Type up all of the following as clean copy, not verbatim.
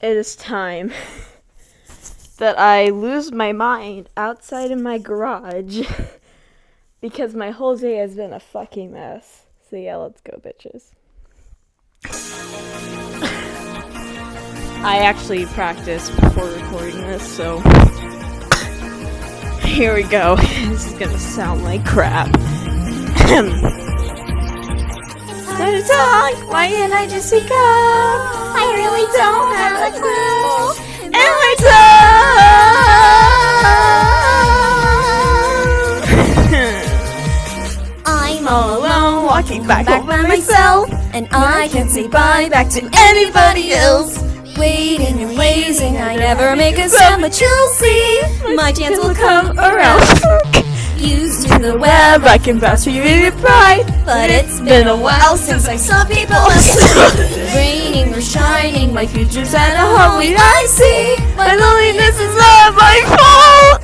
it is time that I lose my mind outside in my garage because my whole day has been a fucking mess. So yeah, let's go, bitches. I actually practiced before recording this, so here we go. This is gonna sound like crap. Time to talk, why can't I just speak up? I really don't have a clue. And I talk. I'm all alone, walking back home by myself, and I can't say bye back to anybody else. Waiting and waiting, I never make a sound, but you'll see, my chance will come around. Used to the web, I can vouch for you with pride, but it's been a while since I saw people raining or shining, my future's at a halt. Wait, I see, my loneliness is not my fault.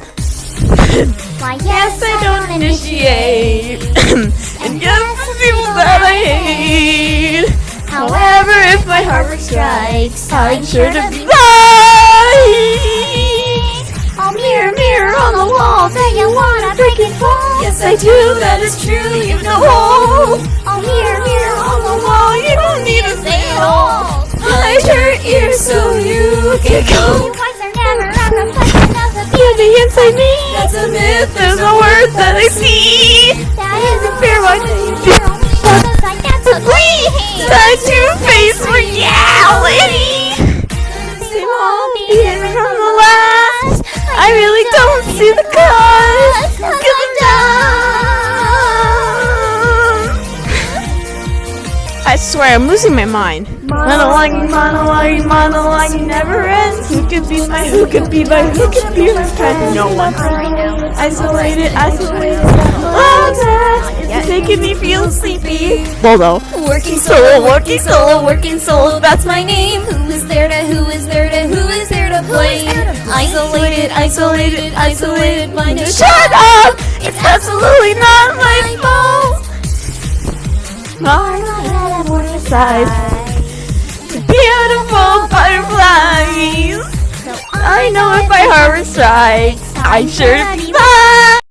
Why Yes, I don't initiate, and yes, the people that I hate. However, if my heart strikes, I'm sure to be right. Oh, mirror, mirror on the wall, do you wanna break it fall? Yes, I do, that is true, you've no hope. Oh, mirror, mirror on the Oh, wall, you don't need to say it all. I I hurt you so you can go. Your eyes are never a reflection of the Beauty inside me, that's a myth, there's no worth that I see. that isn't Fair, why do you feel because I can't believe time to face reality? Same old behavior from the last. I really don't see the cause, 'cause I'm done. I swear, I'm losing my mind. Monologuing, monologuing, monologuing never ends. Who could be my friend? No one. Isolated, isolated. Oh, it's making me feel sleepy. Bolo. Working solo, working solo, working solo, that's my name. Who is there to, who is there to, who is there to blame? Isolated, isolated, isolated, my name. Shut up! It's absolutely not my fault. My size. Beautiful butterflies. I know if my heart strikes, I'm sure to be mine.